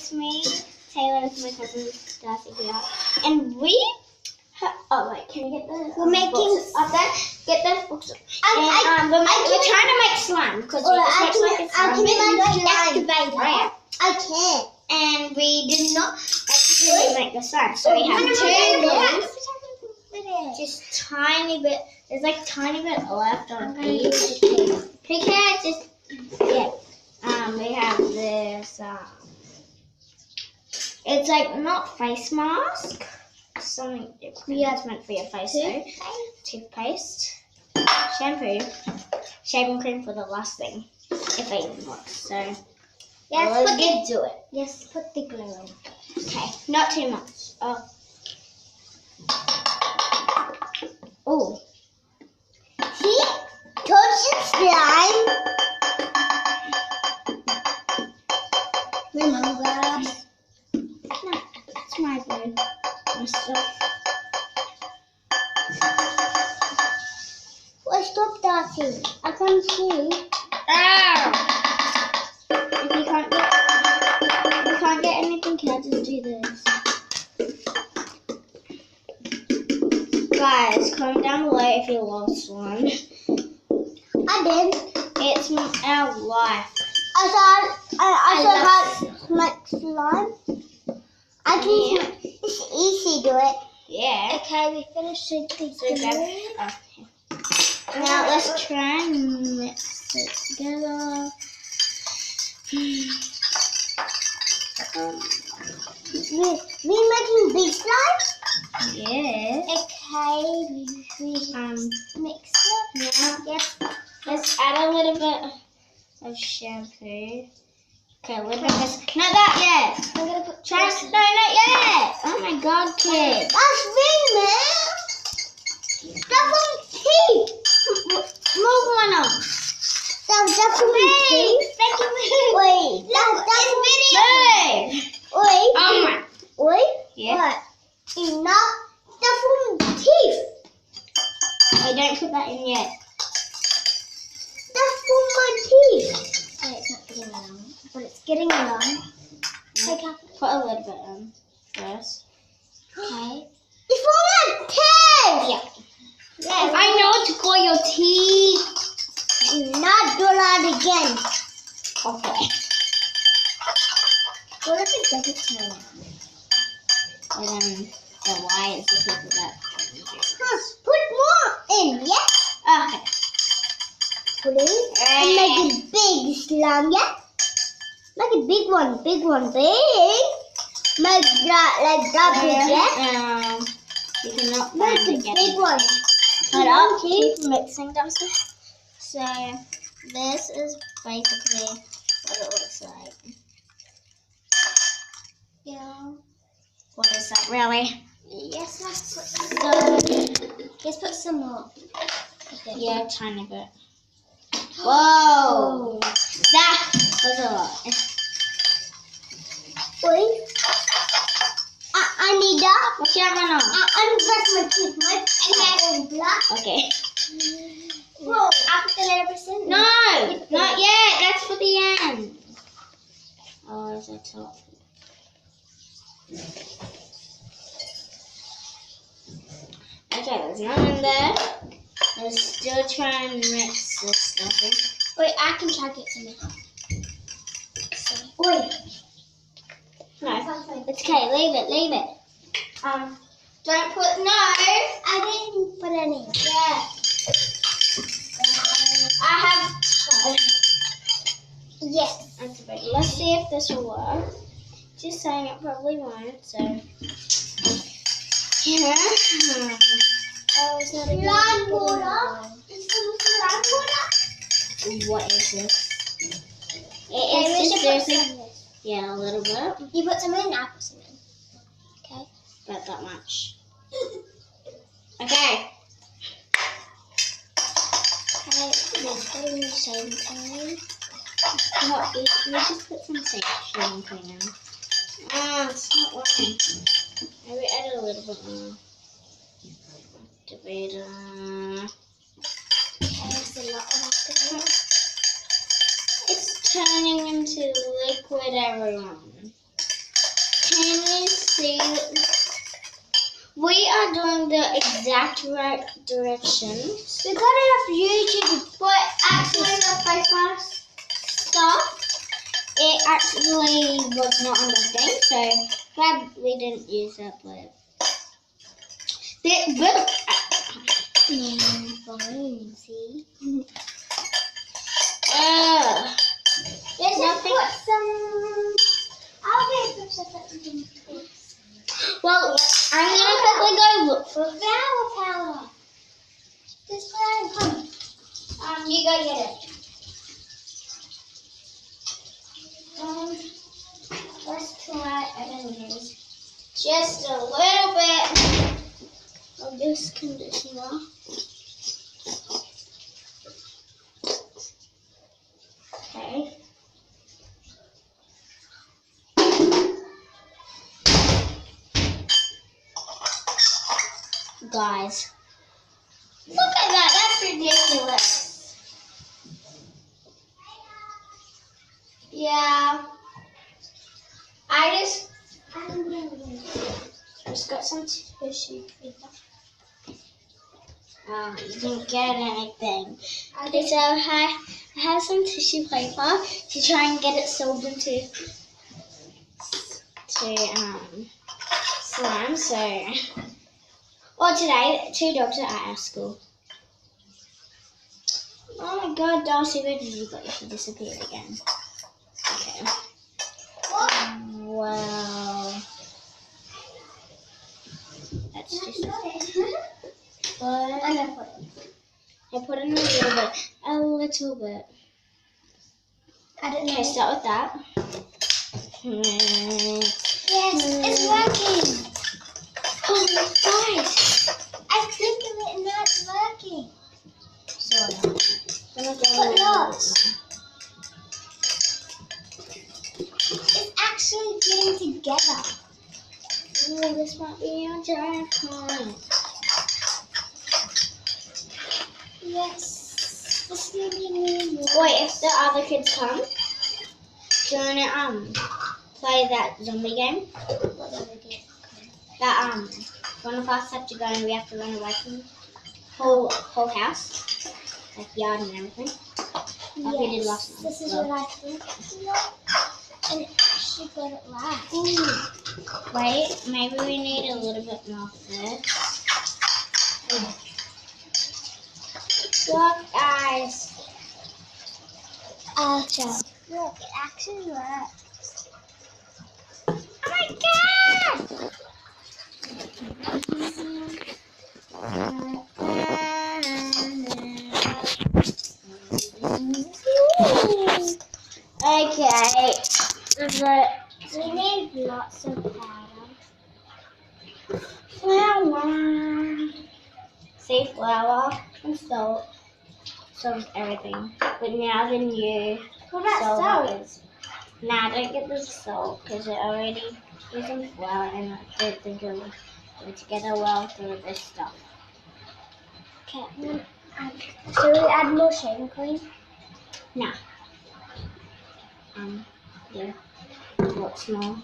it's me, Taylor, with my cousin Darcy here, and we. Oh wait, can you get the? We're making up there. Get those books up. we're trying to make slime because it I looks like it's can slime. make Oh, yeah. I can't. And we did not actually make the slime, so we have two ones. Just tiny bit. There's like tiny bit left on each. Who cares? Just yeah. We have this. It's like not face mask. Something different. Yeah, it's meant for your face though. Toothpaste, shampoo, shaving cream for the last thing, if it even works. So Yes, let's get to it. Yes, put the glue in. Okay, not too much. Oh. See? Touch slime. My mom grabs. No, it's my glue. My stuff. Well, stop, Darcy. I can't see. Ah! If you can't get anything, can I just do this? Guys, comment down below if you love slime. I did. It's our life. I saw how like slime. I can. It's easy to do it. Yeah. Okay, we finished with the glue. Okay. Now let's try and mix it together. We making big slime? Yeah. Okay, we mix it. Now let's add a little bit of shampoo. Okay, a little bit of this. Not that yet. I'm gonna put. No, not yet. Oh my God, kid. That's me, man. That's on teeth. Move one on. That's on teeth. Wait, that's Move. wait. Oh my. Wait. Yeah. What? Enough. That's on teeth. Wait, don't put that in yet. That's for my teeth. Wait, it's not getting along, but it's getting along. Okay. Put a little bit on first. Okay. It's for my teeth. Yeah. Yes, I know what to call your teeth. Do not do that again. Okay. What if it doesn't turn out? And then the Y is the people that. Put more in, yeah? Okay. Put it and make a big slime, yeah? Make a big one, big. Make that like that big, yeah? You cannot Make find a it yet. big one. Hold up, keep mixing them. So this is basically what it looks like. Yeah. What is that really? Yes, let's put some more. Okay. Yeah, tiny bit. Whoa! That was a lot. Wait. I need that. What's your one on? I'm brushing my teeth. My teeth is black. Okay. Whoa, after 11%. No, not yet. That's for the end. Oh, is that top? Okay, there's nothing there. Let's still try and mix this stuff in. Wait, I can try to get some in. Wait. No, it's okay. Leave it. Don't put no. I didn't put any. Yeah. I have. Yes. Let's see if this will work. Just saying it probably won't. So. Yeah. Oh, it's not a slime water. What is this? Okay, we should put some in this. Yeah, a little bit. You put some in, I put some in. Okay. About that much. Okay. Okay, let's put in the shaving cream. What? We just put some shaving cream in. It's not working. Maybe add a little bit more. Activator. There's a lot of activator. It's turning into liquid, everyone. can you see? We are doing the exact right directions. We got it off YouTube, But actually, the face mask stuff, it actually was not on the thing, so glad we didn't use it. But fine, see? There's nothing. Put some. I'll get some. Well, I'm gonna quickly go look for. Flower powder. Just come. You go get it. Let's try anyways. Just a little bit of this conditioner. Okay. Guys, look at that. That's ridiculous. Yeah. I just got some tissue paper. You didn't get anything. Okay, so I have some tissue paper to try and get it sold into slime. So, today, 2 dogs are at our school. Oh my God, Darcy, where did you go? She disappeared again. Okay. Well, that's just but I put in a little bit. I don't know. Okay, start with that. Yes, it's working. Oh, guys, I think of it and now it's working. But lots. It's actually getting together. Oh, this might be a giant one. Yes. This is going to be really good. Wait, if the other kids come, do you want to play that zombie game? What do we do? That one of us have to go and we have to run away from the whole house, like yard and everything. Like we did last night. This is what I think. And it actually got it right. Ooh. Wait, maybe we need a little bit more of this. Look, guys. Look, it actually works. Oh my God! Okay, We need lots of powder. flour. See, flour and salt. So's everything. But now the new What about salt? is. Nah, don't get the salt because it already using flour and I don't think it will go together well through this stuff. Okay, should we add more shaving cream? Nah. Yeah. What's more?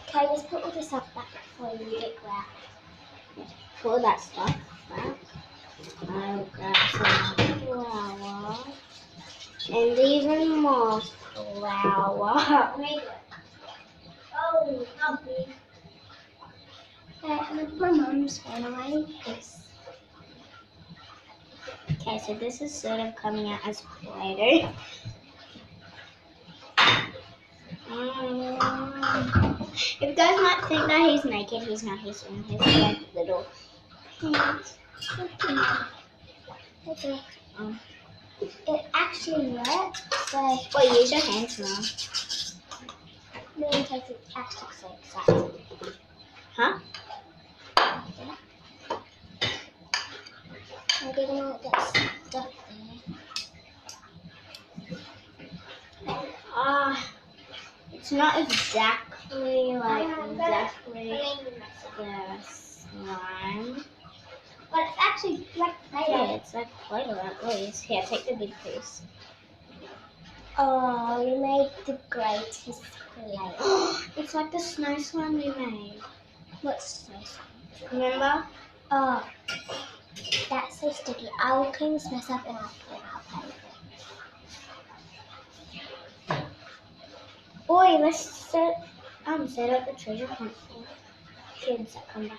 Okay, let's put all this stuff back before you get wet. For that stuff. Right? I'll grab some flour and even more flour. Oh, help me. Okay, I'm going to put my mum's phone away. Yes. Okay, so this is sort of coming out as Play-Doh. If you guys might think that he's naked, he's not. He's in his like little pants. Okay. It actually works. So Wait, use your hands now. no one takes it actually so excited. Huh? I'm gonna get stuff there. It's not exactly like the slime. But it's actually like Yeah, Play-Doh. it's like Play-Doh at least. Here, take the big piece. Oh, you made the greatest Play-Doh. It's It's like the snow slime we made. What's this? Remember? Oh, that's so sticky. I will clean this mess up and I'll play it. Oi, let's set up the treasure hunt for kids that come back.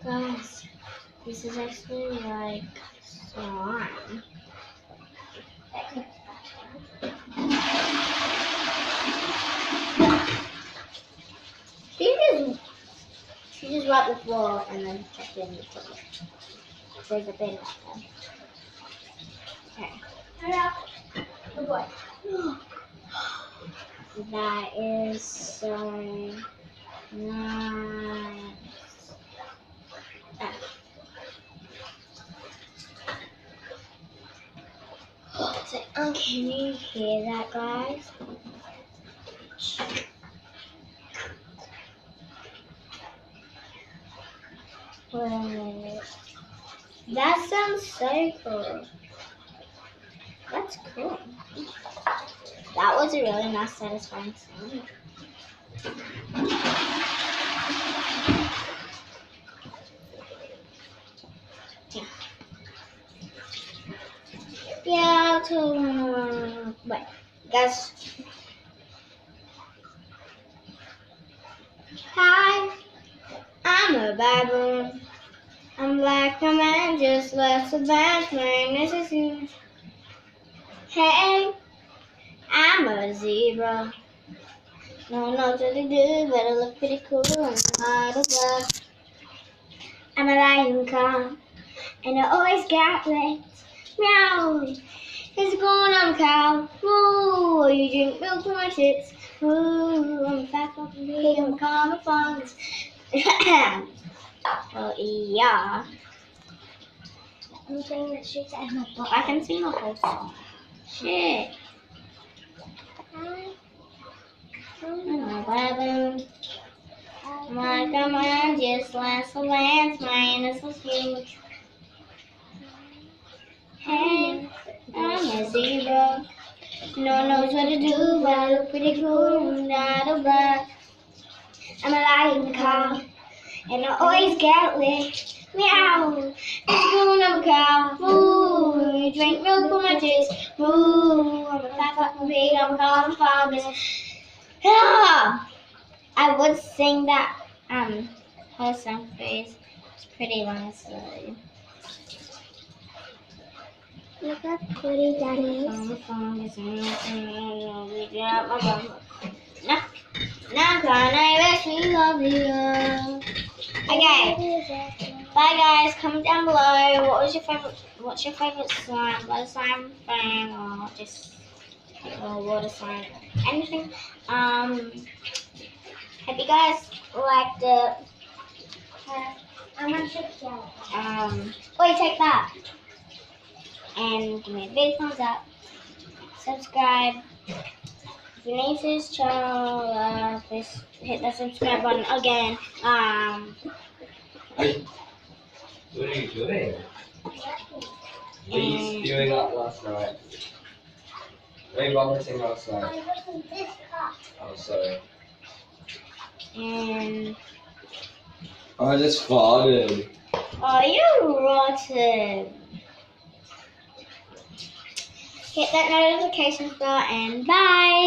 Guys, this is actually like slime. She just wiped the floor and then checked in the toilet. There's a bin right there. Okay. Good boy. That is so nice. Can you hear that, guys? Wait. That sounds so cool. That's cool. That was a really nice, satisfying sound. Yeah, wait, guys. Hi, I'm a baboon. I'm like a man, just less advanced. My nose is huge. Hey, I'm a zebra. No one knows what to do, but I look pretty cool and hard to love. I'm a lion cub, and I always got legs. Meow. It's going on a cow. Moo. You drink milk from my tits. Moo. I'm a fat fucking pig. I'm a common fungus. Oh yeah. I'm saying that she's at my butt. I can sing the whole song. Shit. I'm a baboon. I'm like a man, just last a lance. My anus was huge. Hey, I'm a zebra. No one knows what to do, but I look pretty cool and out of breath. I'm a lion cow, and I always get licked. Meow. It's going on a cow. Moo. You drink milk from my tits. Moo. I'm a fat fucking pig. I'm a common fungus. Ah! I would sing that whole song phrase. It's pretty nice. Look how pretty that is. Now can I wish me love you? Okay. Bye guys. Comment down below. What's your favorite slime? Water slime thing or just water slime? Anything. Hope you guys liked it. I'm gonna take that. Take that. And give me a big thumbs up. Subscribe. If you're new to this channel, please hit the subscribe button again. What are you doing? What are you spewing up last night? What are you vomiting last night? Oh, sorry. And I just farted. oh, you're rotten. Hit that notification bell and bye.